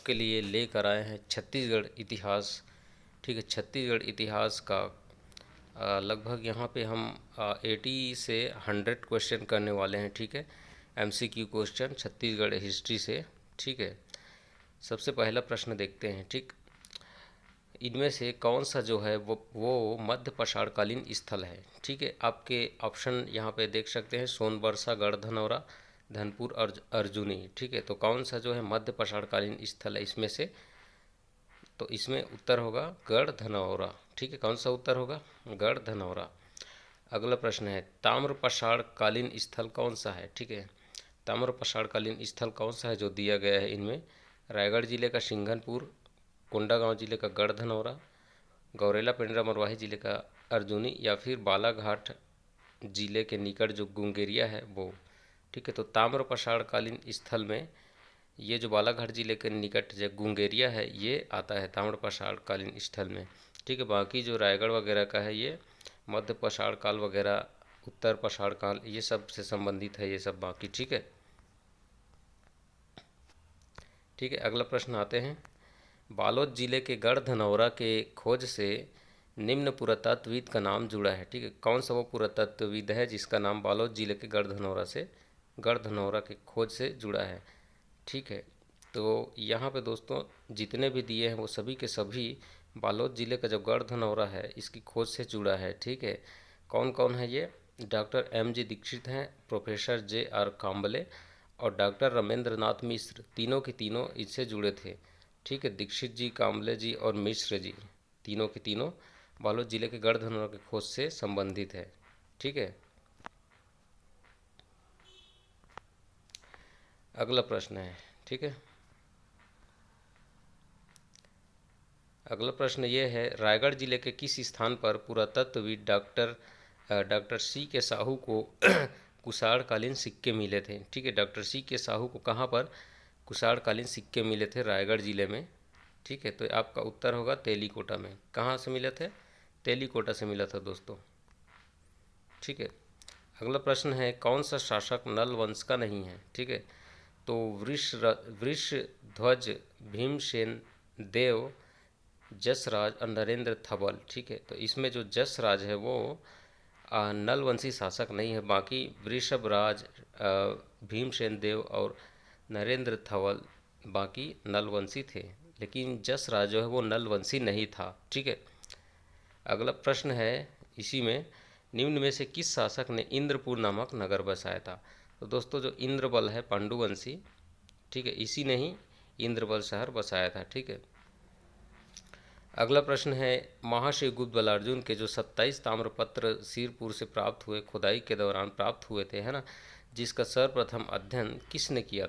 आपके लिए लेकर आए हैं छत्तीसगढ़ इतिहास। ठीक है, छत्तीसगढ़ इतिहास का लगभग यहाँ पे हम 80 से 100 क्वेश्चन करने वाले हैं। ठीक है, एमसीक्यू क्वेश्चन छत्तीसगढ़ हिस्ट्री से। ठीक है, सबसे पहला प्रश्न देखते हैं। ठीक, इनमें से कौन सा जो है वो मध्य पाषाणकालीन स्थल है। ठीक है, आपके ऑप्शन यहाँ पे देख सकते हैं, सोनबरसा, गढ़धनौरा, धनपुर और अर्जुनी। ठीक है, तो कौन सा जो है मध्य पाषाणकालीन स्थल है इसमें से, तो इसमें उत्तर होगा गढ़धनौरा। ठीक है, कौन सा उत्तर होगा, गढ़धनौरा। अगला प्रश्न है ताम्र पाषाणकालीन स्थल कौन सा है। ठीक है, ताम्र पाषाणकालीन स्थल कौन सा है जो दिया गया है इनमें, रायगढ़ जिले का सिंघनपुर, कोंडागांव जिले का गढ़धनौरा, गौरेला पेंड्रा मरवाही जिले का अर्जुनी, या फिर बालाघाट जिले के निकट जो गुंगेरिया है वो। ठीक है, तो ताम्र पाषाणकालीन स्थल में ये जो बालाघाट जिले के निकट जो गुंगेरिया है ये आता है ताम्र पाषाणकालीन स्थल में। ठीक है, बाकी जो रायगढ़ वगैरह का है ये मध्य पाषाण काल वगैरह, उत्तर पाषाण काल, ये सब से संबंधित है ये सब बाकी। ठीक है, ठीक है, अगला प्रश्न आते हैं, बालोद जिले के गढ़धनौरा के खोज से निम्न पुरातत्वविद का नाम जुड़ा है। ठीक है, कौन सा वो पुरातत्वविद है जिसका नाम बालोद जिले के गढ़धनौरा के खोज से जुड़ा है। ठीक है, तो यहाँ पे दोस्तों जितने भी दिए हैं वो सभी के सभी बालोद जिले का जो गढ़धनौरा है इसकी खोज से जुड़ा है। ठीक है, कौन कौन है ये, डॉक्टर एम.जी. दीक्षित हैं, प्रोफेसर जे.आर. काम्बले और डॉक्टर रमेंद्र नाथ मिश्र, तीनों के तीनों इससे जुड़े थे। ठीक है, दीक्षित जी, काम्बले जी और मिश्र जी, तीनों के तीनों बालोद जिले के गढ़धनौरा के खोज से संबंधित है। ठीक है, अगला प्रश्न है। ठीक है, अगला प्रश्न ये है, रायगढ़ जिले के किस स्थान पर पुरातत्वविद डॉक्टर सी के साहू को कुषाणकालीन सिक्के मिले थे। ठीक है, डॉक्टर सी के साहू को कहाँ पर कुषाणकालीन सिक्के मिले थे, रायगढ़ जिले में। ठीक है, तो आपका उत्तर होगा तेलीकोटा में। कहाँ से मिले थे, तेलीकोटा से मिला था दोस्तों। ठीक है, अगला प्रश्न है, कौन सा शासक नल वंश का नहीं है। ठीक है, तो वृषध्वज, भीमसेन देव, जसराज और नरेंद्र थवल। ठीक है, तो इसमें जो जसराज है वो नलवंशी शासक नहीं है, बाकी वृषभराज, भीमसेन देव और नरेंद्र थवल बाकी नलवंशी थे, लेकिन जसराज जो है वो नलवंशी नहीं था। ठीक है, अगला प्रश्न है इसी में, निम्न में से किस शासक ने इंद्रपुर नामक नगर बसाया था। तो दोस्तों जो इंद्रबल है पांडुवंशी, ठीक है, इसी ने ही इंद्रबल शहर बसाया था। ठीक है, अगला प्रश्न है, महाशिवगुप्त बलार्जुन के जो 27 ताम्रपत्र सिरपुर से प्राप्त हुए, खुदाई के दौरान प्राप्त हुए थे, है ना, जिसका सर्वप्रथम अध्ययन किसने किया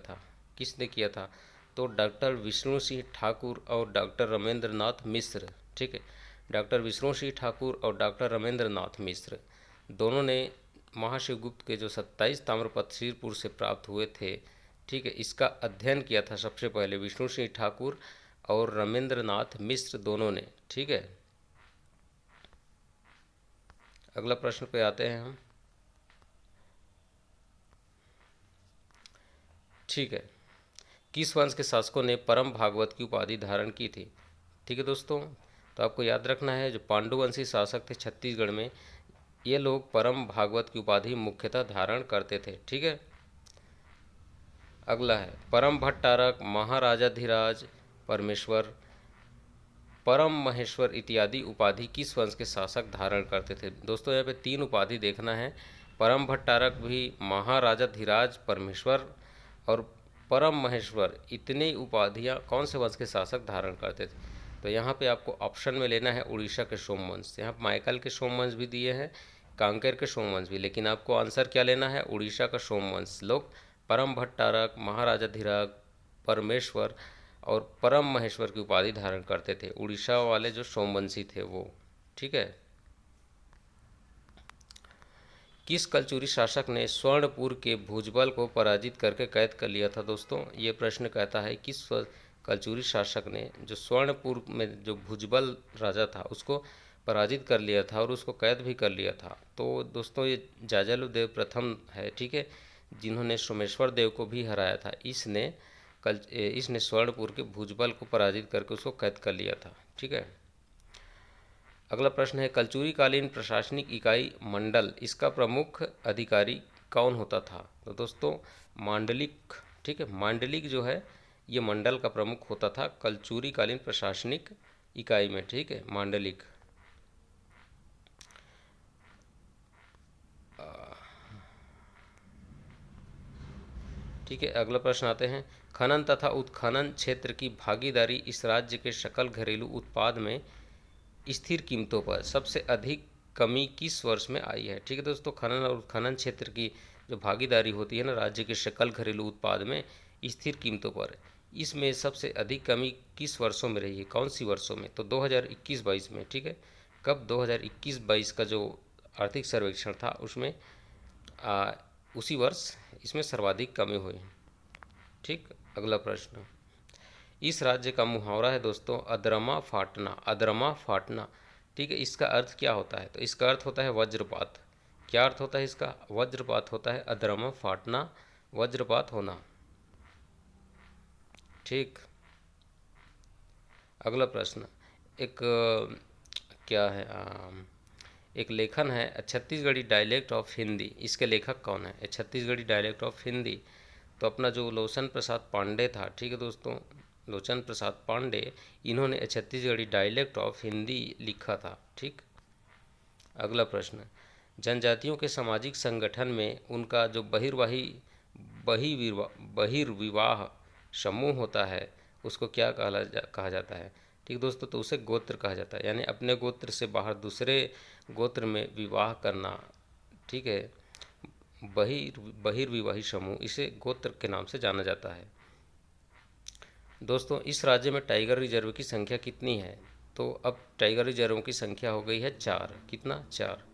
था, तो डॉक्टर विष्णु सिंह ठाकुर और डॉक्टर रमेंद्र नाथ मिश्र। ठीक है, डॉक्टर विष्णु सिंह ठाकुर और डॉक्टर रमेंद्र नाथ मिश्र दोनों ने महाशिवगुप्त के जो 27 ताम्रपत्र सिरपुर से प्राप्त हुए थे, ठीक है, इसका अध्ययन किया था सबसे पहले विष्णु सिंह ठाकुर और रमेंद्र नाथ मिश्र दोनों ने। ठीक है, अगला प्रश्न पे आते हैं हम। ठीक है, किस वंश के शासकों ने परम भागवत की उपाधि धारण की थी। ठीक है दोस्तों, तो आपको याद रखना है जो पांडुवंशी शासक थे छत्तीसगढ़ में, ये लोग परम भागवत की उपाधि मुख्यतः धारण करते थे। ठीक है, अगला है, परम भट्टारक, महाराजाधिराज, परमेश्वर, परम महेश्वर इत्यादि उपाधि किस वंश के शासक धारण करते थे। दोस्तों यहाँ पे 3 उपाधि देखना है, परम भट्टारक भी, महाराजाधिराज, परमेश्वर और परम महेश्वर, इतनी उपाधियाँ कौन से वंश के शासक धारण करते थे। तो यहाँ पे आपको ऑप्शन में लेना है उड़ीसा के सोमवंश। यहाँ माइकल के सोमवंश भी दिए हैं, कांकेर के सोमवंश भी, लेकिन आपको आंसर क्या लेना है, उड़ीसा का सोमवंश। लोग परम भट्टारक, महाराजाधिराज, परमेश्वर और परम महेश्वर की उपाधि धारण करते थे, उड़ीसा वाले जो सोमवंशी थे वो। ठीक है, किस कलचुरी शासक ने स्वर्णपुर के भुजबल को पराजित करके कैद कर लिया था। दोस्तों ये प्रश्न कहता है किस कलचुरी शासक ने जो स्वर्णपुर में जो भुजबल राजा था उसको पराजित कर लिया था और उसको कैद भी कर लिया था। तो दोस्तों ये जाजालू देव प्रथम है। ठीक है, जिन्होंने सोमेश्वर देव को भी हराया था, इसने इसने स्वर्णपुर के भुजबल को पराजित करके उसको कैद कर लिया था। ठीक है। अगला प्रश्न है, कलचुरी कालीन प्रशासनिक इकाई मंडल, इसका प्रमुख अधिकारी कौन होता था? तो दोस्तों मांडलिक। ठीक है, मांडलिक जो है ये मंडल का प्रमुख होता था कलचुरी कालीन प्रशासनिक इकाई में। ठीक है, मांडलिक। ठीक है, अगला प्रश्न आते हैं, खनन तथा उत्खनन क्षेत्र की भागीदारी इस राज्य के सकल घरेलू उत्पाद में स्थिर कीमतों पर सबसे अधिक कमी किस वर्ष में आई है? ठीक है दोस्तों, खनन और उत्खनन क्षेत्र की जो भागीदारी होती है ना राज्य के सकल घरेलू उत्पाद में स्थिर कीमतों पर, इसमें सबसे अधिक कमी किस वर्षों में रही है? कौन सी वर्षों में? तो 2021-22 में। ठीक है, कब? 2021-22 का जो आर्थिक सर्वेक्षण था उसमें उसी वर्ष इसमें सर्वाधिक कमी हुई। ठीक, अगला प्रश्न, इस राज्य का मुहावरा है दोस्तों अदरमा फाटना। अदरमा फाटना। ठीक है, इसका अर्थ क्या होता है? तो इसका अर्थ होता है वज्रपात। क्या अर्थ होता है इसका? वज्रपात होता है। अदरमा फाटना, वज्रपात होना। ठीक, अगला प्रश्न, एक क्या है एक लेखन है छत्तीसगढ़ी डायलेक्ट ऑफ हिंदी, इसके लेखक कौन है? छत्तीसगढ़ी डायलेक्ट ऑफ हिंदी तो अपना जो लोचन प्रसाद पांडे था। ठीक है दोस्तों, लोचन प्रसाद पांडे, इन्होंने छत्तीसगढ़ी डायलेक्ट ऑफ हिंदी लिखा था। ठीक, अगला प्रश्न, जनजातियों के सामाजिक संगठन में उनका जो बहिर्विवाह समूह होता है उसको क्या कहा जाता है? ठीक दोस्तों, तो उसे गोत्र कहा जाता है, यानी अपने गोत्र से बाहर दूसरे गोत्र में विवाह करना। ठीक है, बहिर्विवाही समूह, इसे गोत्र के नाम से जाना जाता है। दोस्तों इस राज्य में टाइगर रिजर्व की संख्या कितनी है? तो अब टाइगर रिजर्व की संख्या हो गई है 4। कितना? 4।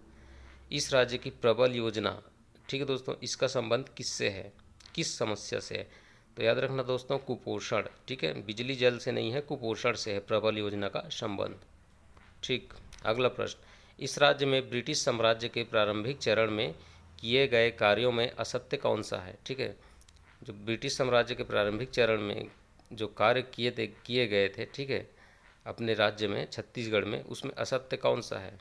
इस राज्य की प्रबल योजना, ठीक है दोस्तों, इसका संबंध किससे है? किस समस्या से है? तो याद रखना दोस्तों कुपोषण। ठीक है, बिजली जल से नहीं है, कुपोषण से है प्रबल योजना का संबंध। ठीक, अगला प्रश्न, इस राज्य में ब्रिटिश साम्राज्य के प्रारंभिक चरण में किए गए कार्यों में असत्य कौन सा है? ठीक है, जो ब्रिटिश साम्राज्य के प्रारंभिक चरण में जो कार्य किए गए थे, ठीक है, अपने राज्य में छत्तीसगढ़ में, उसमें असत्य कौन सा है?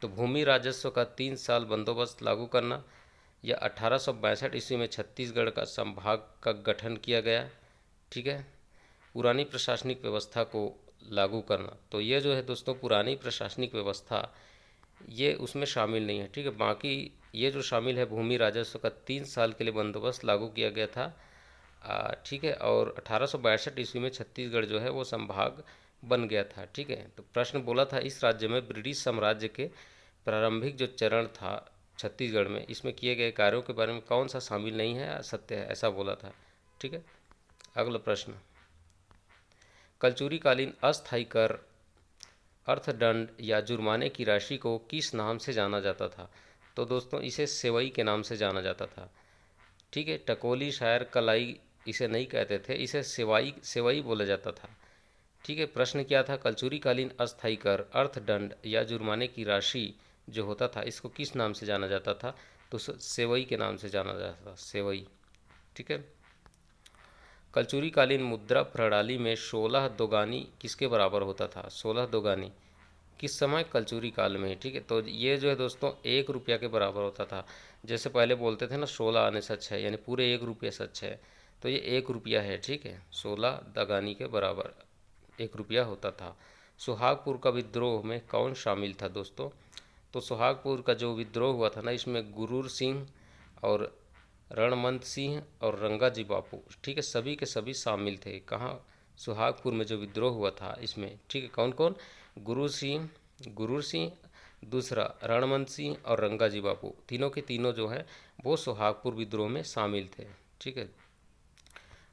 तो भूमि राजस्व का 3 साल बंदोबस्त लागू करना, या 1862 ईस्वी में छत्तीसगढ़ का संभाग का गठन किया गया। ठीक है, पुरानी प्रशासनिक व्यवस्था को लागू करना, तो ये जो है दोस्तों पुरानी प्रशासनिक व्यवस्था ये उसमें शामिल नहीं है। ठीक है, बाकी ये जो शामिल है भूमि राजस्व का 3 साल के लिए बंदोबस्त लागू किया गया था। ठीक है, और 1862 ईस्वी में छत्तीसगढ़ जो है वो संभाग बन गया था। ठीक है, तो प्रश्न बोला था इस राज्य में ब्रिटिश साम्राज्य के प्रारंभिक जो चरण था छत्तीसगढ़ में, इसमें किए गए कार्यों के बारे में कौन सा शामिल नहीं है, सत्य है, ऐसा बोला था। ठीक है, अगला प्रश्न, कलचुरी कालीन अस्थायी कर अर्थदंड या जुर्माने की राशि को किस नाम से जाना जाता था? तो दोस्तों इसे सेवई के नाम से जाना जाता था। ठीक है, टकोली शायर कलाई इसे नहीं कहते थे, इसे सेवई बोला जाता था। ठीक है, प्रश्न क्या था? कलचुरी कालीन अस्थायी कर अर्थदंड या जुर्माने की राशि जो होता था इसको किस नाम से जाना जाता था? तो सेवई के नाम से जाना जाता था, सेवई। ठीक है, कलचुरी कालीन मुद्रा प्रणाली में 16 दोगानी किसके बराबर होता था? 16 दोगानी किस समय? कलचुरी काल में। ठीक है, तो ये जो है दोस्तों 1 रुपया के बराबर होता था। जैसे पहले बोलते थे ना 16 आने सच है, यानी पूरे 1 रुपया सच है, तो ये 1 रुपया है। ठीक है, 16 दगानी के बराबर 1 रुपया होता था। सुहागपुर का विद्रोह में कौन शामिल था दोस्तों? तो सुहागपुर का जो विद्रोह हुआ था ना, इसमें गुरूर सिंह और रणमंत सिंह और रंगाजी बापू, ठीक है, सभी के सभी शामिल थे। कहाँ? सुहागपुर में जो विद्रोह हुआ था इसमें। ठीक है, कौन कौन? गुरूर सिंह, दूसरा रणमंत सिंह और रंगाजी बापू, तीनों के तीनों जो है वो सुहागपुर विद्रोह में शामिल थे। ठीक है,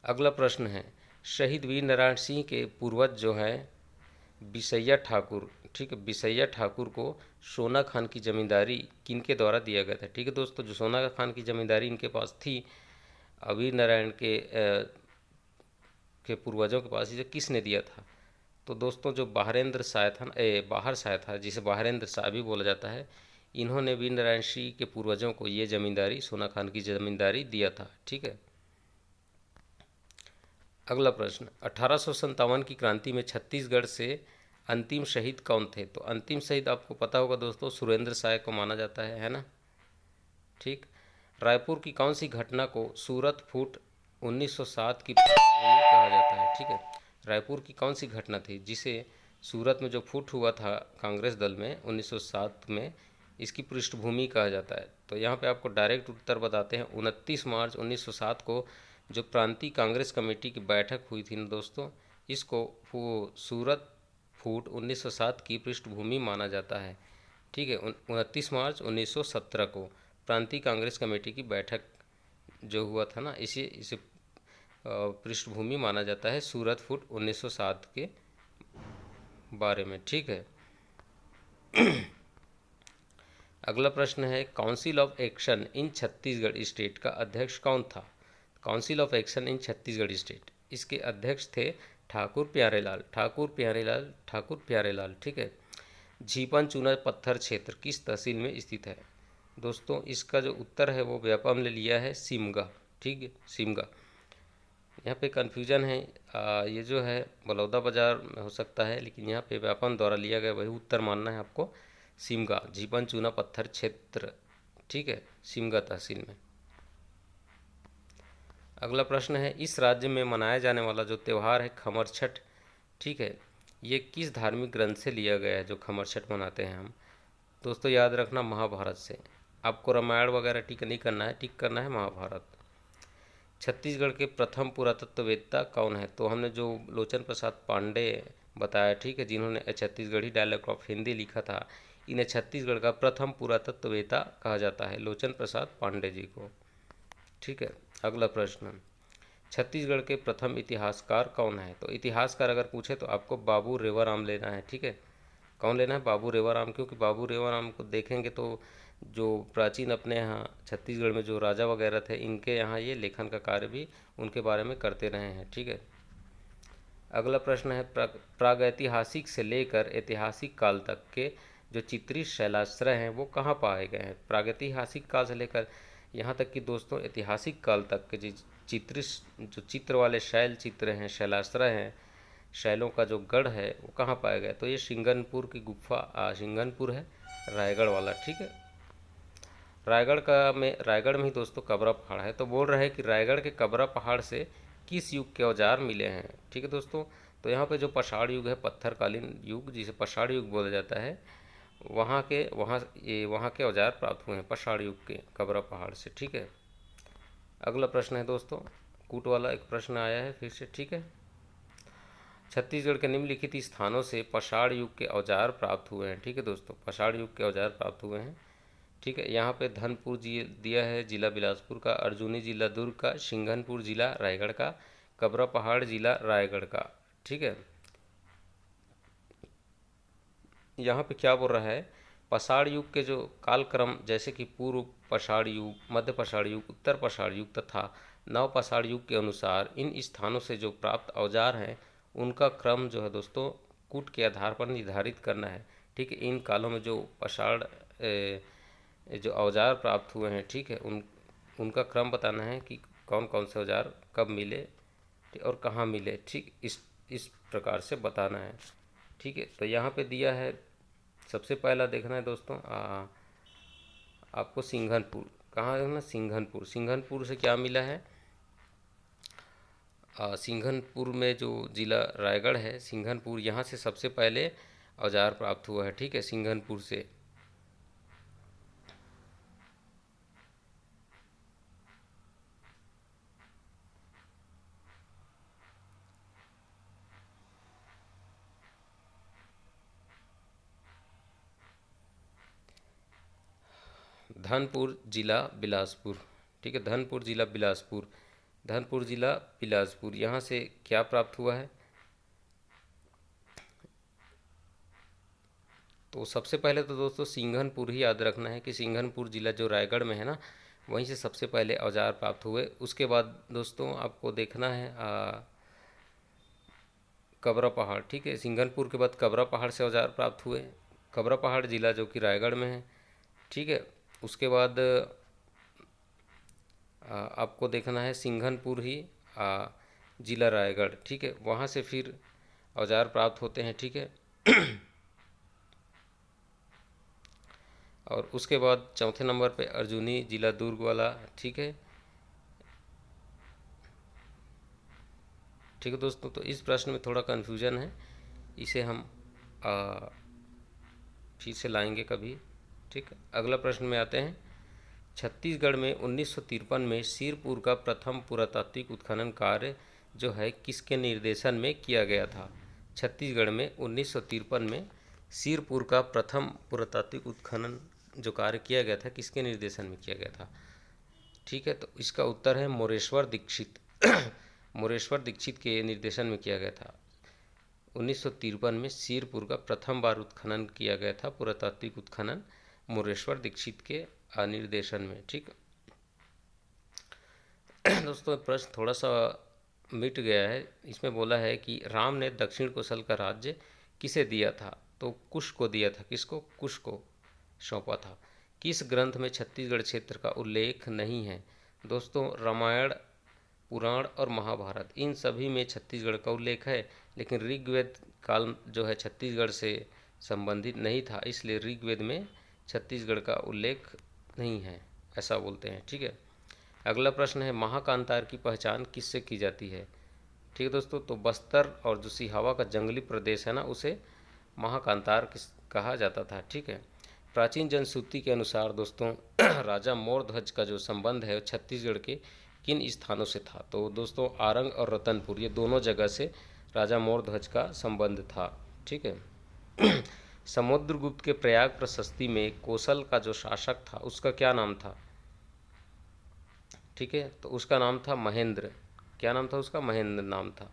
अगला प्रश्न है, शहीद वीर नारायण सिंह के पूर्वज जो है बिसैया ठाकुर, ठीक है, बिसैया ठाकुर को सोना खान की जमींदारी किनके द्वारा दिया गया था? ठीक है दोस्तों, जो सोना खान की जमींदारी इनके पास थी वीर नारायण के पूर्वजों के पास, इसे किसने दिया था? तो दोस्तों जो बाहरेंद्र शाह था, बाहर शाह था, जिसे बाहरेंद्र शाह भी बोला जाता है, इन्होंने वीर नारायण सिंह के पूर्वजों को ये जमींदारी, सोना खान की जमींदारी दिया था। ठीक है, अगला प्रश्न, 1857 की क्रांति में छत्तीसगढ़ से अंतिम शहीद कौन थे? तो अंतिम शहीद आपको पता होगा दोस्तों, सुरेंद्र साय को माना जाता है ना। ठीक। रायपुर की कौन सी घटना को सूरत फूट 1907 की पृष्ठभूमि कहा जाता है? ठीक है, रायपुर की कौन सी घटना थी जिसे सूरत में जो फूट हुआ था कांग्रेस दल में 1907 में, इसकी पृष्ठभूमि कहा जाता है? तो यहाँ पे आपको डायरेक्ट उत्तर बताते हैं, 29 मार्च 1907 को जो प्रांतीय कांग्रेस कमेटी की बैठक हुई थी ना दोस्तों, इसको वो सूरत फूट 1907 की पृष्ठभूमि माना जाता है। ठीक है, 29 मार्च 1917 को प्रांतीय कांग्रेस कमेटी की बैठक जो हुआ था ना, इसे पृष्ठभूमि माना जाता है सूरत फूट 1907 के बारे में। ठीक है। अगला प्रश्न है, council of action in Chhattisgarh state का अध्यक्ष कौन था? Council of action in Chhattisgarh state, इसके अध्यक्ष थे ठाकुर प्यारेलाल, ठाकुर प्यारेलाल। ठीक है। झीपन चूना पत्थर क्षेत्र किस तहसील में स्थित है? दोस्तों इसका जो उत्तर है वो व्यापम ने लिया है सिमगा। ठीक है, सिमगा। यहाँ पे कन्फ्यूजन है, ये जो है बलौदा बाजार में हो सकता है, लेकिन यहाँ पे व्यापम द्वारा लिया गया वही उत्तर मानना है आपको, सिमगा, झीपन चूना पत्थर क्षेत्र। ठीक है, सिमगा तहसील में। अगला प्रश्न है, इस राज्य में मनाया जाने वाला जो त्यौहार है खमरछठ, ठीक है, ये किस धार्मिक ग्रंथ से लिया गया है जो खमरछठ मनाते हैं हम? दोस्तों याद रखना महाभारत से, आपको रामायण वगैरह टिक नहीं करना है, टिक करना है महाभारत। छत्तीसगढ़ के प्रथम पुरातत्ववेत्ता कौन है? तो हमने जो लोचन प्रसाद पांडे बताया, ठीक है, जिन्होंने छत्तीसगढ़ी डायलेक्ट ऑफ हिंदी लिखा था, इन्हें छत्तीसगढ़ का प्रथम पुरातत्ववेत्ता कहा जाता है, लोचन प्रसाद पांडे जी को। ठीक है। अगला प्रश्न, छत्तीसगढ़ के प्रथम इतिहासकार कौन है? तो इतिहासकार अगर पूछे तो आपको बाबू रेवाराम लेना है। ठीक है, कौन लेना है? बाबू रेवाराम, क्योंकि बाबू रेवाराम को देखेंगे तो जो प्राचीन अपने यहाँ छत्तीसगढ़ में जो राजा वगैरह थे, इनके यहाँ ये लेखन का कार्य भी उनके बारे में करते रहे हैं। ठीक है। अगला प्रश्न है, प्रागैतिहासिक से लेकर ऐतिहासिक काल तक के जो चित्रित शैलाश्रय हैं वो कहाँ पाए गए हैं? प्रागैतिहासिक काल से लेकर यहाँ तक कि दोस्तों ऐतिहासिक काल तक के जो चित्र वाले शैल चित्र हैं, शैलाश्रय हैं, शैलों का जो गढ़ है वो कहाँ पाया गया? तो ये सिंगनपुर की गुफा, सिंगनपुर है, रायगढ़ वाला। ठीक है। रायगढ़ में ही दोस्तों कबरा पहाड़ है। तो बोल रहे हैं कि रायगढ़ के कबरा पहाड़ से किस युग के औजार मिले हैं? ठीक है दोस्तों, तो यहाँ पे जो पषाण युग है, पत्थरकालीन युग जिसे पषाण युग बोला जाता है, वहाँ के औजार प्राप्त हुए हैं पषाण युग के कबरा पहाड़ से। ठीक है। अगला प्रश्न है दोस्तों, कूट वाला एक प्रश्न आया है फिर से। ठीक है, छत्तीसगढ़ के निम्नलिखित स्थानों से पषाण युग के औजार प्राप्त हुए हैं। ठीक है दोस्तों, पषाण युग के औजार प्राप्त हुए हैं। ठीक है, यहाँ पे धनपुर जी दिया है जिला बिलासपुर का, अर्जुनी जिला दुर्ग का, सिंघनपुर जिला रायगढ़ का, कबरा पहाड़ जिला रायगढ़ का। ठीक है, यहाँ पे क्या बोल रहा है, पषाण युग के जो कालक्रम जैसे कि पूर्व पषाण युग, मध्य पषाण युग, उत्तर पषाण युग तथा नव पषाण युग के अनुसार इन स्थानों से जो प्राप्त औजार हैं उनका क्रम जो है दोस्तों कूट के आधार पर निर्धारित करना है। ठीक है, इन कालों में जो पषाण जो औजार प्राप्त हुए हैं, ठीक है, उनका क्रम बताना है कि कौन कौन से औजार कब मिले और कहाँ मिले। ठीक, इस प्रकार से बताना है। ठीक है, तो यहाँ पे दिया है, सबसे पहला देखना है दोस्तों, आपको सिंघनपुर, कहाँ है ना, सिंघनपुर, सिंघनपुर से क्या मिला है? सिंघनपुर में जो जिला रायगढ़ है, सिंघनपुर, यहाँ से सबसे पहले औजार प्राप्त हुआ है। ठीक है, सिंघनपुर से। धनपुर जिला बिलासपुर। ठीक है, धनपुर जिला बिलासपुर, धनपुर जिला बिलासपुर, यहाँ से क्या प्राप्त हुआ है? तो सबसे पहले तो दोस्तों सिंघनपुर ही याद रखना है कि सिंघनपुर जिला जो रायगढ़ में है ना, वहीं से सबसे पहले औजार प्राप्त हुए। उसके बाद दोस्तों आपको देखना है कबरा पहाड़। ठीक है, सिंघनपुर के बाद कबरा पहाड़ से औजार प्राप्त हुए, कबरा पहाड़ जिला जो कि रायगढ़ में है। ठीक है, उसके बाद आपको देखना है सिंघनपुर ही जिला रायगढ़, ठीक है। वहाँ से फिर औजार प्राप्त होते हैं, ठीक है। और उसके बाद चौथे नंबर पे अर्जुनी, जिला दुर्ग वाला, ठीक है। ठीक है दोस्तों, तो इस प्रश्न में थोड़ा कन्फ्यूजन है, इसे हम फिर से लाएंगे कभी, ठीक है। अगला प्रश्न में आते हैं। छत्तीसगढ़ में 1953 में सिरपुर का प्रथम पुरातात्विक उत्खनन कार्य जो है किसके निर्देशन में किया गया था? छत्तीसगढ़ में 1953 में सिरपुर का प्रथम पुरातात्विक उत्खनन जो कार्य किया गया था किसके निर्देशन में किया गया था? ठीक है, तो इसका उत्तर है मोरेश्वर दीक्षित। मोरेश्वर दीक्षित के निर्देशन में किया गया था। 1953 में सिरपुर का प्रथम बार उत्खनन किया गया था, पुरातात्विक उत्खनन मोरेश्वर दीक्षित के निर्देशन में, ठीक। दोस्तों प्रश्न थोड़ा सा मिट गया है, इसमें बोला है कि राम ने दक्षिण कोसल का राज्य किसे दिया था? तो कुश को दिया था। किसको? कुश को सौंपा था। किस ग्रंथ में छत्तीसगढ़ क्षेत्र का उल्लेख नहीं है? दोस्तों रामायण, पुराण और महाभारत, इन सभी में छत्तीसगढ़ का उल्लेख है, लेकिन ऋग्वेद काल जो है छत्तीसगढ़ से संबंधित नहीं था, इसलिए ऋग्वेद में छत्तीसगढ़ का उल्लेख नहीं है, ऐसा बोलते हैं, ठीक है। अगला प्रश्न है, महाकांतार की पहचान किससे की जाती है? ठीक है दोस्तों, तो बस्तर और जो सिहावा का जंगली प्रदेश है ना, उसे महाकांतार कहा जाता था, ठीक है। प्राचीन जनश्रुति के अनुसार दोस्तों राजा मोरध्वज का जो संबंध है छत्तीसगढ़ के किन स्थानों से था? तो दोस्तों आरंग और रतनपुर, ये दोनों जगह से राजा मोरध्वज का संबंध था, ठीक है। समुद्रगुप्त के प्रयाग प्रशस्ति में कोसल का जो शासक था उसका क्या नाम था? ठीक है, तो उसका नाम था महेंद्र। क्या नाम था उसका? महेंद्र नाम था।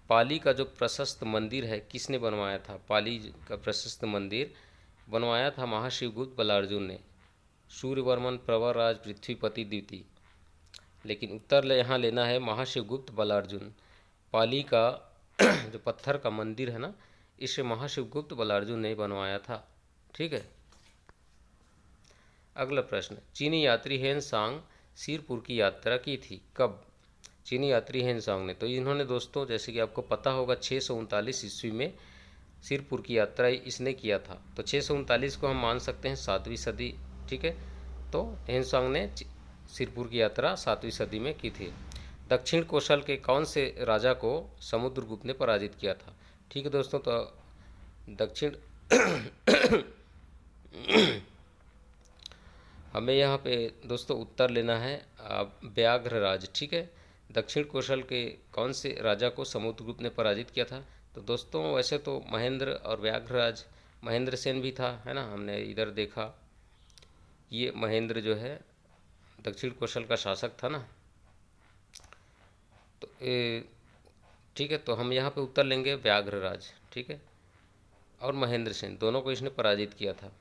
पाली का जो प्रशस्त मंदिर है किसने बनवाया था? पाली का प्रशस्त मंदिर बनवाया था महाशिवगुप्त बलार्जुन ने। सूर्यवर्मन, प्रवरराज, पृथ्वीपति द्वितीय, लेकिन उत्तर यहाँ लेना है महाशिवगुप्त बलार्जुन। पाली का जो पत्थर का मंदिर है ना, इसे महाशिवगुप्त बलार्जुन ने बनवाया था, ठीक है। अगला प्रश्न, चीनी यात्री हेन सांग सिरपुर की यात्रा की थी कब? चीनी यात्री हेन सांग ने, तो इन्होंने दोस्तों जैसे कि आपको पता होगा 639 ईस्वी में सिरपुर की यात्रा इसने किया था, तो 639 को हम मान सकते हैं 7वीं सदी, ठीक है। तो हेन सांग ने सिरपुर की यात्रा 7वीं सदी में की थी। दक्षिण कोशल के कौन से राजा को समुद्रगुप्त ने पराजित किया था? ठीक है दोस्तों, तो दक्षिण हमें यहाँ पे दोस्तों उत्तर लेना है व्याघ्रराज, ठीक है। दक्षिण कोशल के कौन से राजा को समुद्रगुप्त ने पराजित किया था? तो दोस्तों वैसे तो महेंद्र और व्याघ्रराज, महेंद्र सेन भी था, है ना, हमने इधर देखा, ये महेंद्र जो है दक्षिण कोशल का शासक था ना। तो ठीक है, तो हम यहाँ पे उत्तर लेंगे व्याघ्रराज, ठीक है। और महेंद्र सेन दोनों को इसने पराजित किया था।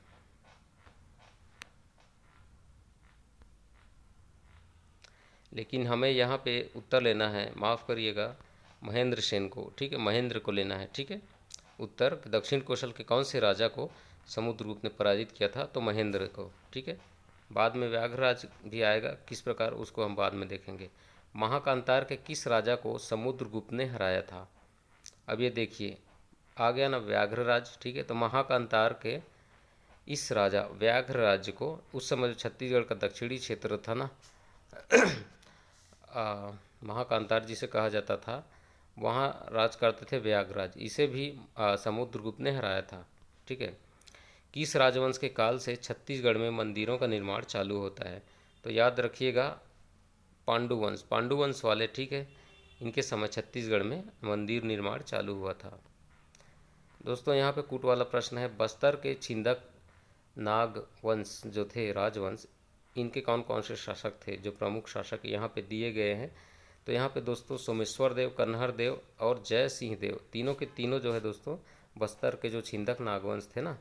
लेकिन हमें यहाँ पे उत्तर लेना है, माफ़ करिएगा, महेंद्र सेन को, ठीक है, महेंद्र को लेना है, ठीक है। उत्तर दक्षिण कोशल के कौन से राजा को समुद्रगुप्त ने पराजित किया था? तो महेंद्र को, ठीक है। बाद में व्याघ्रराज भी आएगा, किस प्रकार उसको हम बाद में देखेंगे। महाकांतार के किस राजा को समुद्रगुप्त ने हराया था? अब ये देखिए आ गया ना व्याघ्रराज, ठीक है। तो महाकांतार के इस राजा व्याघ्रराज को, उस समय जो छत्तीसगढ़ का दक्षिणी क्षेत्र था ना, महाकांतार जिसे कहा जाता था, वहाँ राज करते थे व्याघ्रराज, इसे भी समुद्रगुप्त ने हराया था, ठीक है। किस राजवंश के काल से छत्तीसगढ़ में मंदिरों का निर्माण चालू होता है? तो याद रखिएगा पांडुवंश, पांडुवंश वाले, ठीक है, इनके समय छत्तीसगढ़ में मंदिर निर्माण चालू हुआ था। दोस्तों यहाँ पे कूट वाला प्रश्न है, बस्तर के छिंदक नाग वंश जो थे राजवंश, इनके कौन कौन से शासक थे? जो प्रमुख शासक यहाँ पे दिए गए हैं, तो यहाँ पे दोस्तों सोमेश्वर देव, कन्हर देव और जय सिंह देव, तीनों के तीनों जो है दोस्तों बस्तर के जो छिंदक नागवंश थे ना,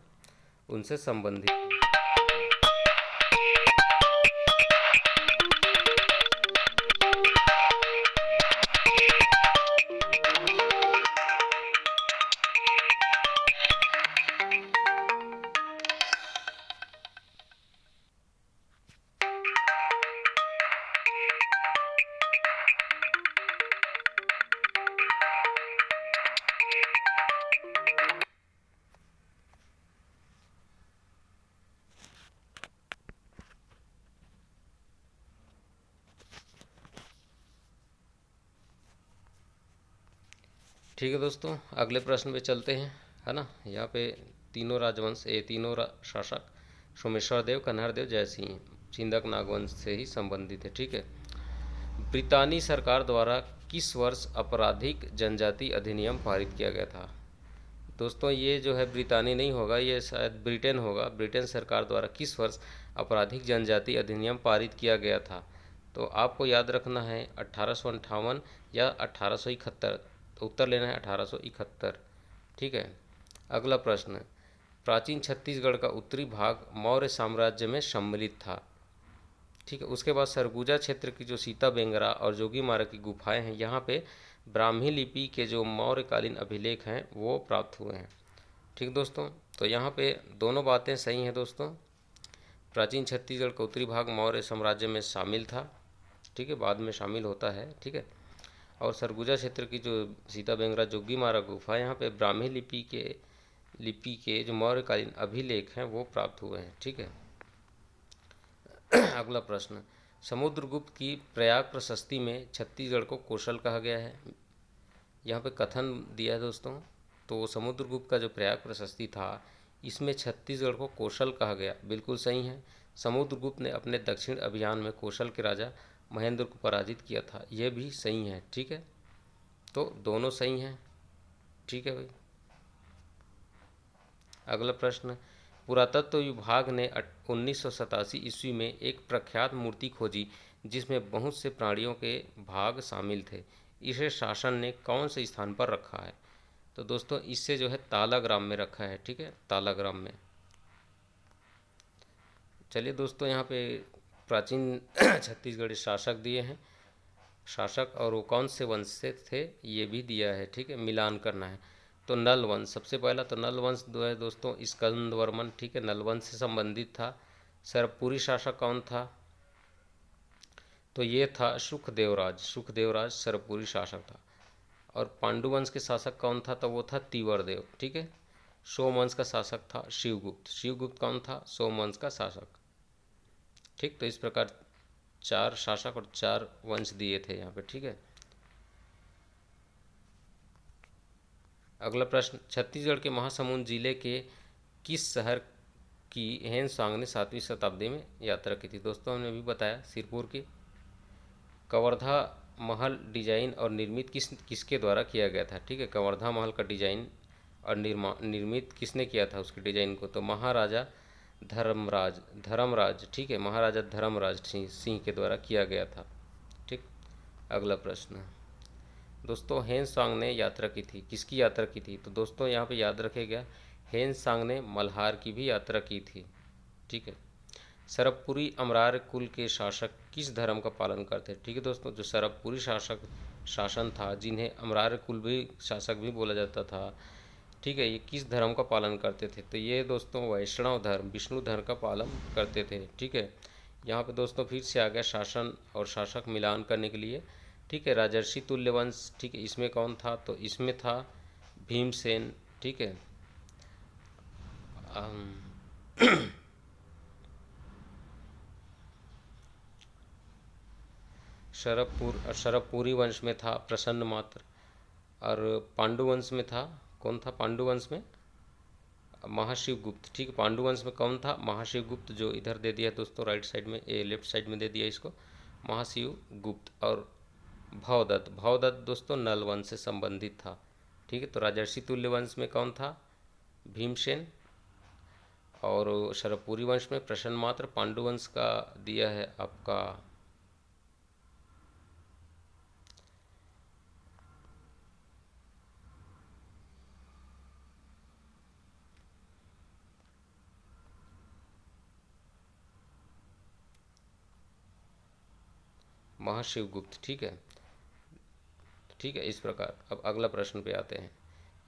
उनसे संबंधित थे। ठीक है दोस्तों, अगले प्रश्न पे चलते हैं, है ना। यहाँ पे तीनों राजवंश शासक सोमेश्वर देव, कन्हर देव, जयसिंह, छिंदक नागवंश से ही संबंधित है। ठीक है। ब्रितानी सरकार द्वारा किस वर्ष आपराधिक जनजाति अधिनियम पारित किया गया था? दोस्तों ये जो है ब्रितानी नहीं होगा, ये शायद ब्रिटेन होगा। ब्रिटेन सरकार द्वारा किस वर्ष आपराधिक जनजाति अधिनियम पारित किया गया था? तो आपको याद रखना है 1858 या 1871। तो उत्तर लेना है 1871। ठीक है। अगला प्रश्न, प्राचीन छत्तीसगढ़ का उत्तरी भाग मौर्य साम्राज्य में सम्मिलित था। ठीक है। उसके बाद सरगुजा क्षेत्र की जो सीता बेंगरा और जोगीमारा की गुफाएं हैं, यहाँ पे ब्राह्मी लिपि के जो मौर्यकालीन अभिलेख हैं वो प्राप्त हुए हैं। ठीक दोस्तों, तो यहाँ पे दोनों बातें सही हैं दोस्तों। प्राचीन छत्तीसगढ़ का उत्तरी भाग मौर्य साम्राज्य में शामिल था। ठीक है, बाद में शामिल होता है। ठीक है। और सरगुजा क्षेत्र की जो सीता बेंगरा जोगीमारा गुफा, यहाँ पे ब्राह्मी लिपि के जो मौर्यकालीन अभिलेख हैं वो प्राप्त हुए हैं। ठीक है। अगला प्रश्न, समुद्रगुप्त की प्रयाग प्रशस्ति में छत्तीसगढ़ को कौशल कहा गया है। यहाँ पे कथन दिया है दोस्तों। तो समुद्रगुप्त का जो प्रयाग प्रशस्ति था, इसमें छत्तीसगढ़ को कौशल कहा गया। बिल्कुल सही है। समुद्रगुप्त ने अपने दक्षिण अभियान में कौशल के राजा महेंद्र को पराजित किया था, यह भी सही है। ठीक है। तो दोनों सही हैं। ठीक है भाई। अगला प्रश्न, पुरातत्व विभाग ने 1987 ईस्वी में एक प्रख्यात मूर्ति खोजी जिसमें बहुत से प्राणियों के भाग शामिल थे। इसे शासन ने कौन से स्थान पर रखा है? तो दोस्तों इससे जो है तालाग्राम में रखा है। ठीक है, तालाग्राम में। चलिए दोस्तों, यहाँ पे प्राचीन छत्तीसगढ़ी शासक दिए हैं, शासक, और वो कौन से वंश से थे ये भी दिया है। ठीक है, मिलान करना है। तो नल वंश सबसे पहला, तो नल वंश जो है दोस्तों स्कंद वर्मन। ठीक है, नल वंश से संबंधित था। सरपुरी शासक कौन था? तो ये था सुखदेवराज। सुखदेवराज सरपुरी शासक था। और पांडु वंश के शासक कौन था? तो वो था तीवरदेव। ठीक है। सोमवंश का शासक था शिवगुप्त। शिवगुप्त कौन था? सोमवंश का शासक। ठीक, तो इस प्रकार 4 शासक और 4 वंश दिए थे यहाँ पे। ठीक है। अगला प्रश्न, छत्तीसगढ़ के महासमुंद जिले के किस शहर की हेन सांग ने 7वीं शताब्दी में यात्रा की थी? दोस्तों हमने अभी बताया, सिरपुर की। कवर्धा महल डिजाइन और निर्मित किसके द्वारा किया गया था? ठीक है, कवर्धा महल का डिजाइन और निर्मित किसने किया था उसके डिजाइन को? तो महाराजा धर्मराज। ठीक है, महाराजा धर्मराज सिंह के द्वारा किया गया था। ठीक। अगला प्रश्न, दोस्तों हेन सांग ने यात्रा की थी, किसकी यात्रा की थी? तो दोस्तों यहाँ पे याद रखेगा, हेन सांग ने मल्हार की भी यात्रा की थी। ठीक है। सरबपुरी अमरार कुल के शासक किस धर्म का पालन करते? ठीक है दोस्तों, जो सरबपुरी शासन था, जिन्हें अमरार कुल भी शासक भी बोला जाता था, ठीक है, ये किस धर्म का पालन करते थे? तो ये दोस्तों वैष्णव धर्म, विष्णु धर्म का पालन करते थे। ठीक है। यहाँ पे दोस्तों फिर से आ गया शासन और शासक मिलान करने के लिए। ठीक है, राजर्षि तुल्य वंश। ठीक है, इसमें कौन था? तो इसमें था भीमसेन। ठीक है। शरभपुरी वंश में था प्रसन्न मात्र। और पांडुवंश में था, कौन था पांडुवंश में? महाशिवगुप्त। ठीक है, पांडुवंश में कौन था? महाशिवगुप्त, जो इधर दे दिया दोस्तों राइट साइड में, लेफ्ट साइड में दे दिया इसको, महाशिवगुप्त। और भवदत्त दोस्तों नल वंश से संबंधित था। ठीक है। तो राजर्षि तुल्य वंश में कौन था? भीमसेन। और शरभपुरी वंश में प्रसन्न मात्र। पांडुवंश का दिया है आपका महाशिवगुप्त। ठीक है। ठीक है, इस प्रकार अब अगला प्रश्न पे आते हैं।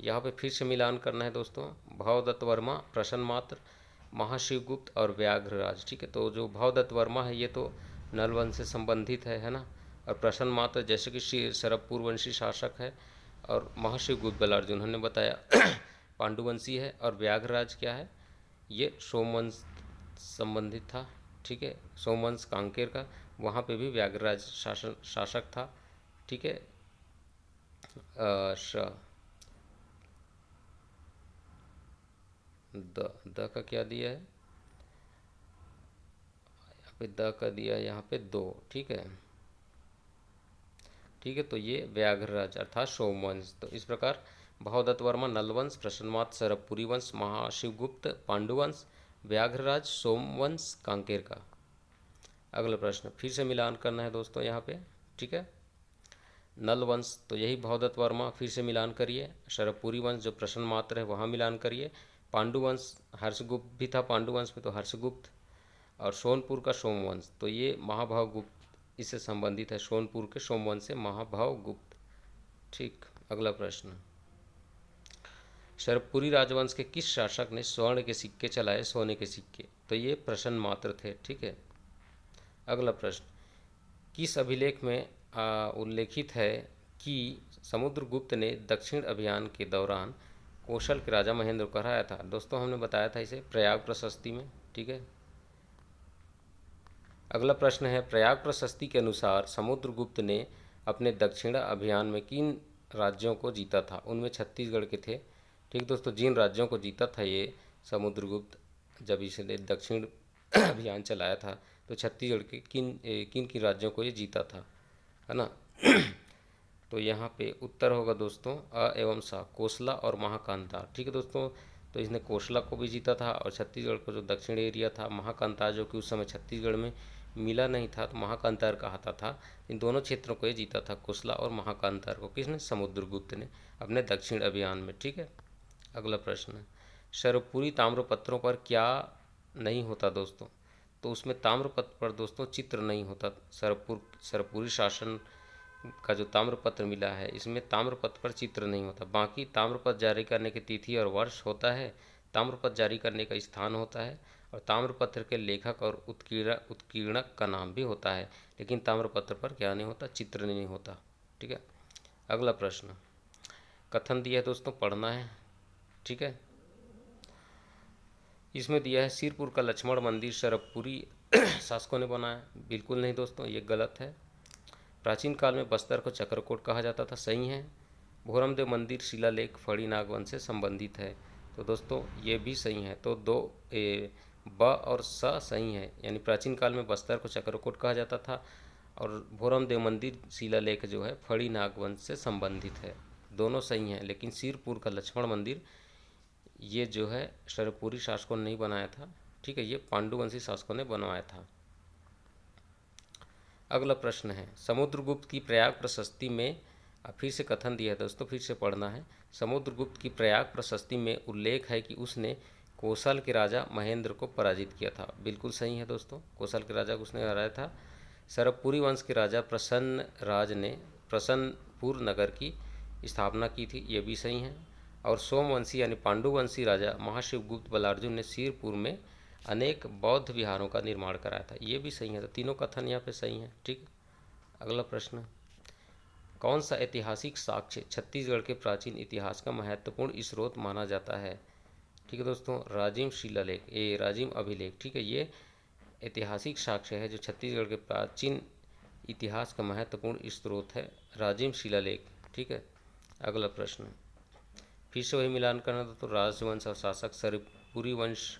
यहाँ पे फिर से मिलान करना है दोस्तों। भवदत्त वर्मा, प्रसन्न मात्र, महाशिवगुप्त और व्याघ्रराज। ठीक है। तो जो भवदत्त वर्मा है ये तो नलवंश से संबंधित है ना। और प्रसन्न मात्र जैसे कि शरभपुरवंशी शासक है। और महाशिवगुप्त बलार्जुन हमने बताया पांडुवंशी है। और व्याघ्रराज क्या है? ये सोमवंश संबंधित था। ठीक है, सोमवंश कांकेर का, वहाँ पे भी व्याघ्रराज शासक था। ठीक है। द का क्या दिया है, यहाँ पे द का दिया है यहाँ पे 2, ठीक है। ठीक है, तो ये व्याघ्रराज अर्थात सोमवंश। तो इस प्रकार भवदत्त वर्मा नलवंश, प्रसन्नमात सरबपुरी वंश, महाशिवगुप्त पांडुवंश, व्याघ्रराज सोमवंश कांकेर का। अगला प्रश्न फिर से मिलान करना है दोस्तों यहाँ पे, ठीक है। नल वंश तो यही भवदत्त वर्मा, फिर से मिलान करिए। शरभपुरी वंश जो प्रश्न मात्र है वहाँ मिलान करिए। पांडुवंश हर्षगुप्त भी था पांडुवंश में, तो हर्षगुप्त। और सोनपुर का सोमवंश तो ये महाभावगुप्त इससे संबंधित है, सोनपुर के सोमवंश से महाभावगुप्त। ठीक, अगला प्रश्न, शरभपुरी राजवंश के किस शासक ने स्वर्ण के सिक्के चलाए, सोने के सिक्के? तो ये प्रश्न मात्र थे, ठीक है। अगला प्रश्न, किस अभिलेख में उल्लेखित है कि समुद्रगुप्त ने दक्षिण अभियान के दौरान कौशल के राजा महेंद्र को हराया था? दोस्तों हमने बताया था इसे प्रयाग प्रशस्ति में, ठीक है। अगला प्रश्न है, प्रयाग प्रशस्ति के अनुसार समुद्रगुप्त ने अपने दक्षिण अभियान में किन राज्यों को जीता था? उनमें छत्तीसगढ़ के थे, ठीक दोस्तों। जिन राज्यों को जीता था ये समुद्रगुप्त जब इसने दक्षिण अभियान चलाया था, तो छत्तीसगढ़ के किन किन राज्यों को ये जीता था, है ना। तो यहाँ पे उत्तर होगा दोस्तों अ एवं सा, कोसला और महाकांतार, ठीक है दोस्तों। तो इसने कोसला को भी जीता था, और छत्तीसगढ़ को जो दक्षिण एरिया था महाकांतार, जो कि उस समय छत्तीसगढ़ में मिला नहीं था तो महाकांतार कहता था, इन दोनों क्षेत्रों को ये जीता था, कोसला और महाकांतार को। किसने? समुद्रगुप्त ने अपने दक्षिण अभियान में, ठीक है। अगला प्रश्न, शरभपुरी ताम्रपत्रों पर क्या नहीं होता दोस्तों? तो उसमें ताम्रपत्र पर दोस्तों चित्र नहीं होता। शरभपुरी शासन का जो ताम्रपत्र मिला है इसमें ताम्रपत्र पर चित्र नहीं होता। बाकी ताम्रपत्र जारी करने की तिथि और वर्ष होता है, ताम्रपत्र जारी करने का स्थान होता है, और ताम्रपत्र के लेखक और उत्कीर्णक का नाम भी होता है, लेकिन ताम्रपत्र पर क्या नहीं होता? चित्र नहीं होता, ठीक है। अगला प्रश्न, कथन दिया है दोस्तों, पढ़ना है, ठीक है। इसमें दिया है सिरपुर का लक्ष्मण मंदिर शरभपुरी शासकों ने बनाया। बिल्कुल नहीं दोस्तों, ये गलत है। प्राचीन काल में बस्तर को चक्रकोट कहा जाता था, सही है। भोरमदेव मंदिर शिलालेख फड़ी नागवंश से संबंधित है, तो दोस्तों ये भी सही है। तो दो ब और स सही है, यानी प्राचीन काल में बस्तर को चक्रकोट कहा जाता था, और भोरमदेव मंदिर शिलालेख जो है फड़ी नागवंश से संबंधित है, दोनों सही हैं। लेकिन सिरपुर का लक्ष्मण मंदिर ये जो है शरभपुरी शासकों ने नहीं बनाया था, ठीक है, ये पांडुवंशी शासकों ने बनवाया था। अगला प्रश्न है, समुद्रगुप्त की प्रयाग प्रशस्ति में, फिर से कथन दिया है दोस्तों, फिर से पढ़ना है। समुद्रगुप्त की प्रयाग प्रशस्ति में उल्लेख है कि उसने कौशल के राजा महेंद्र को पराजित किया था। बिल्कुल सही है दोस्तों, कौशल के राजा को उसने हराया था। शरभपुरी वंश के राजा प्रसन्न राज ने प्रसन्नपुर नगर की स्थापना की थी, ये भी सही है। और सोमवंशी यानी पांडुवंशी राजा महाशिवगुप्त बलार्जुन ने सिरपुर में अनेक बौद्ध विहारों का निर्माण कराया था, ये भी सही है। तो तीनों कथन यहाँ पे सही हैं, ठीक। अगला प्रश्न, कौन सा ऐतिहासिक साक्ष्य छत्तीसगढ़ के प्राचीन इतिहास का महत्वपूर्ण स्रोत माना जाता है? ठीक है दोस्तों, राजिम शिलालेख, ये राजिम अभिलेख, ठीक है, ये ऐतिहासिक साक्ष्य है जो छत्तीसगढ़ के प्राचीन इतिहास का महत्वपूर्ण स्रोत है, राजिम शिलालेख, ठीक है। अगला प्रश्न, फिर से वही मिलान करना तो राजवंश और शासक शरभपुरी वंश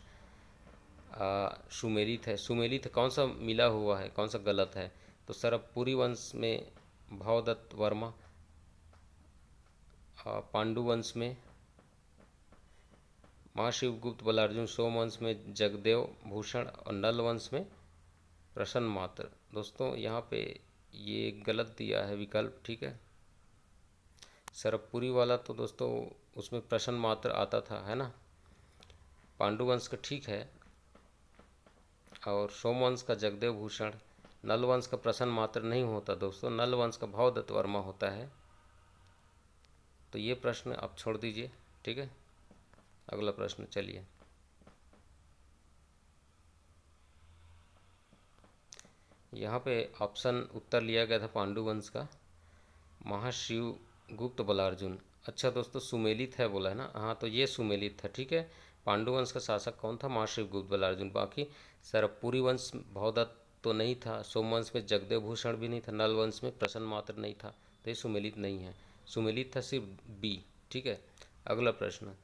सुमेलित है। सुमेलित कौन सा मिला हुआ है, कौन सा गलत है? तो शरभपुरी वंश में भवदत्त वर्मा, पांडुवंश में महाशिवगुप्त बलार्जुन, सोमवंश में जगदेव भूषण, और नल वंश में प्रसन्न मात्र। दोस्तों यहाँ पे ये गलत दिया है विकल्प, ठीक है। शरभपुरी वाला तो दोस्तों उसमें प्रसन्न मात्र आता था, है ना। पांडुवंश का ठीक है, और सोमवंश का जगदेव भूषण, नलवंश का प्रसन्न मात्र नहीं होता दोस्तों, नलवंश का भवदत्त वर्मा होता है। तो ये प्रश्न आप छोड़ दीजिए, ठीक है। अगला प्रश्न चलिए, यहाँ पे ऑप्शन उत्तर लिया गया था पांडुवंश का, महाशिवगुप्त बलार्जुन। अच्छा दोस्तों, सुमेलित है बोला है ना, हाँ तो ये सुमेलित था, ठीक है। पांडुवंश का शासक कौन था? महाशिवगुप्त बलार्जुन। बाकी शरभपुरी वंश भवदत्त तो नहीं था, सोमवंश में जगदेव भूषण भी नहीं था, नल वंश में प्रसन्न मात्र नहीं था, तो ये सुमेलित नहीं है। सुमेलित था सिर्फ बी, ठीक है। अगला प्रश्न,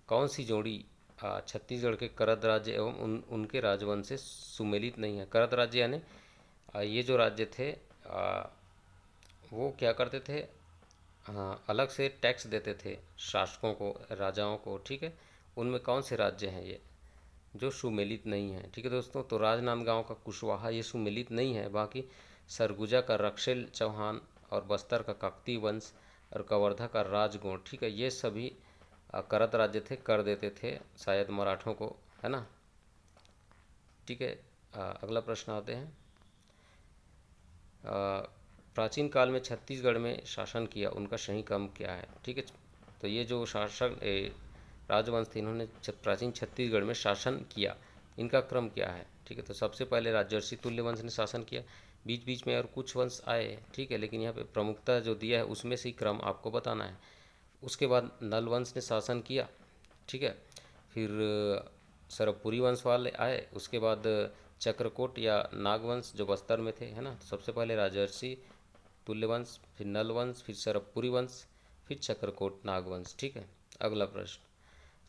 कौन सी जोड़ी छत्तीसगढ़ के करद राज्य एवं उनके राजवंश से सुमेलित नहीं है। करद राज्य यानी ये जो राज्य थे वो क्या करते थे, अलग से टैक्स देते थे शासकों को, राजाओं को, ठीक है। उनमें कौन से राज्य हैं ये जो सुमेलित नहीं है, ठीक है दोस्तों। तो राजनांदगांव का कुशवाहा ये सुमेलित नहीं है। बाकी सरगुजा का रक्षेल चौहान और बस्तर का काकती वंश और कवर्धा का राजगोंड, ठीक है, ये सभी करत राज्य थे, कर देते थे शायद मराठों को, है ना। ठीक है, अगला प्रश्न आते हैं। प्राचीन काल में छत्तीसगढ़ में शासन किया उनका सही क्रम क्या है, ठीक है। तो ये जो शासक राजवंश थे इन्होंने प्राचीन छत्तीसगढ़ में शासन किया, इनका क्रम क्या है, ठीक है। तो सबसे पहले राजर्षि तुल्य वंश ने शासन किया, बीच बीच में और कुछ वंश आए, ठीक है, लेकिन यहाँ पे प्रमुखता जो दिया है उसमें से ही क्रम आपको बताना है। उसके बाद नल वंश ने शासन किया, ठीक है। फिर सरबपुरी वंश वाले आए, उसके बाद चक्रकोट या नागवंश जो बस्तर में थे, है ना। तो सबसे पहले राजर्षि तुल्य वंश, फिर नल वंश, फिर सरबपुरी वंश, फिर चक्रकोट नागवंश, ठीक है। अगला प्रश्न,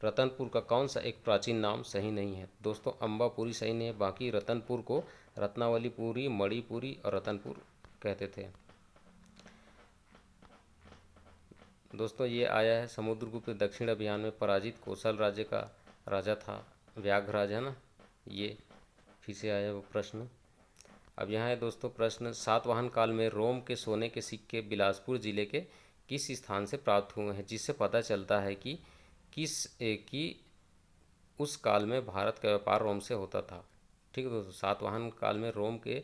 रतनपुर का कौन सा एक प्राचीन नाम सही नहीं है। दोस्तों अम्बापुरी सही नहीं है, बाकी रतनपुर को रत्नावलीपुरी, मणिपुरी और रतनपुर कहते थे। दोस्तों ये आया है समुद्रगुप्त दक्षिण अभियान में पराजित कौशल राज्य का राजा था, व्याघ्रराज, है ना। ये फिर से आया वो प्रश्न। अब यहाँ है दोस्तों प्रश्न, सातवाहन काल में रोम के सोने के सिक्के बिलासपुर जिले के किस स्थान से प्राप्त हुए हैं, जिससे पता चलता है कि उस काल में भारत का व्यापार रोम से होता था, ठीक है दोस्तों। सातवाहन काल में रोम के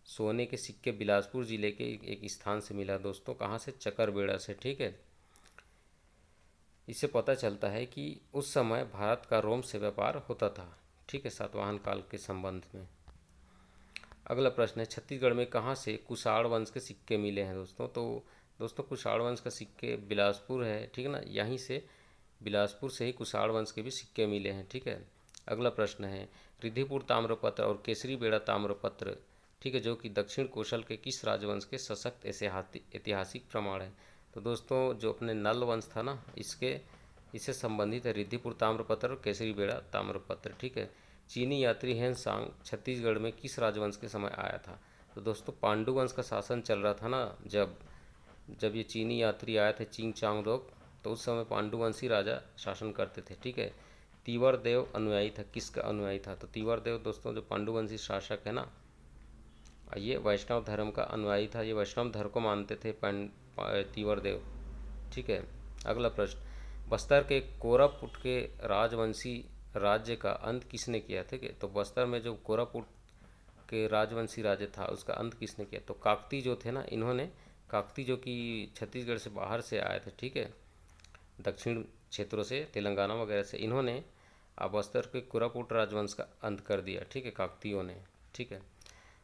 सोने के सिक्के बिलासपुर जिले के एक स्थान से मिला दोस्तों, कहाँ से, चकरबेड़ा से, ठीक है। इससे पता चलता है कि उस समय भारत का रोम से व्यापार होता था, ठीक है, सातवाहन काल के संबंध में। अगला प्रश्न है, छत्तीसगढ़ में कहाँ से कुषाण वंश के सिक्के मिले हैं दोस्तों। तो दोस्तों कुषाण वंश का सिक्के बिलासपुर है, ठीक है ना, यहीं से बिलासपुर से ही कुषाण वंश के भी सिक्के मिले हैं, ठीक है। अगला प्रश्न है, रिद्धिपुर ताम्रपत्र और केसरी बेड़ा ताम्रपत्र, ठीक है, जो कि दक्षिण कौशल के किस राजवंश के सशक्त ऐतिहासिक प्रमाण है। तो दोस्तों जो अपने नल वंश था ना, इससे संबंधित है रिद्धिपुर ताम्रपत्र और केसरी बेड़ा ताम्रपत्र, ठीक है। चीनी यात्री हेन सांग छत्तीसगढ़ में किस राजवंश के समय आया था। तो दोस्तों पांडु वंश का शासन चल रहा था ना, जब ये चीनी यात्री आए थे चिंग चांगदोक, तो उस समय पांडुवंशी राजा शासन करते थे, ठीक है। तीवर देव अनुयायी था, किसका अनुयायी था। तो तीवर देव दोस्तों जो पांडुवंशी शासक है ना, ये वैष्णव धर्म का अनुयायी था, ये वैष्णव धर्म को मानते थे तीवर देव, ठीक है। अगला प्रश्न, बस्तर के कोरापुट के राजवंशी राज्य का अंत किसने किया, ठीक है। तो बस्तर में जो कोरापुट के राजवंशी राज्य था उसका अंत किसने किया। तो काकती जो थे ना, इन्होंने, काकती जो कि छत्तीसगढ़ से बाहर से आए थे, ठीक है, दक्षिण क्षेत्रों से, तेलंगाना वगैरह से, इन्होंने बस्तर के कोरापुट राजवंश का अंत कर दिया, ठीक है, काकतियों ने, ठीक है।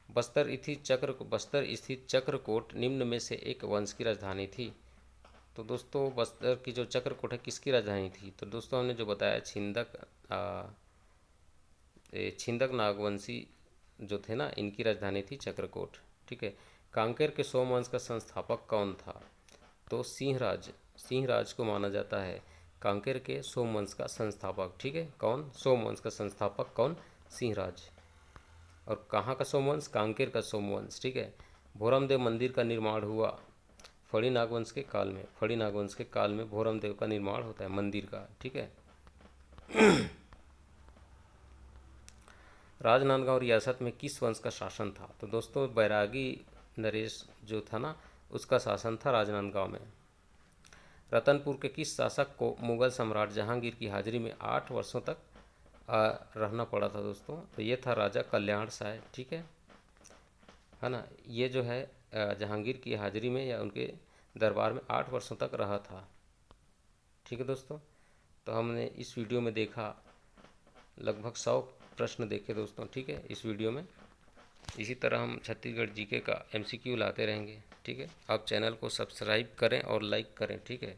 बस्तर स्थित चक्रकोट निम्न में से एक वंश की राजधानी थी। तो दोस्तों बस्तर की जो चक्रकोट है किसकी राजधानी थी। तो दोस्तों हमने जो बताया छिंदक नागवंशी जो थे ना, इनकी राजधानी थी चक्रकोट, ठीक है। कांकेर के सोमवंश का संस्थापक कौन था। तो सिंहराज को माना जाता है कांकेर के सोमवंश का संस्थापक, ठीक है। कौन, सोमवंश का संस्थापक कौन, सिंहराज। और कहाँ का सोमवंश, कांकेर का सोमवंश, ठीक है। भोरमदेव मंदिर का निर्माण हुआ फड़ी नागवंश के काल में, फड़ी नागवंश के काल में भोरमदेव का निर्माण होता है मंदिर का, ठीक है। राजनांदगांव रियासत में किस वंश का शासन था। तो दोस्तों बैरागी नरेश जो था ना, उसका शासन था राजनांदगांव में। रतनपुर के किस शासक को मुगल सम्राट जहांगीर की हाजिरी में 8 वर्षों तक रहना पड़ा था दोस्तों। तो ये था राजा कल्याण साय, ठीक है ना। ये जो है जहांगीर की हाजिरी में या उनके दरबार में 8 वर्षों तक रहा था, ठीक है दोस्तों। तो हमने इस वीडियो में देखा लगभग 100 प्रश्न देखे दोस्तों, ठीक है, इस वीडियो में। इसी तरह हम छत्तीसगढ़ जीके का MCQ लाते रहेंगे, ठीक है। आप चैनल को सब्सक्राइब करें और लाइक करें, ठीक है।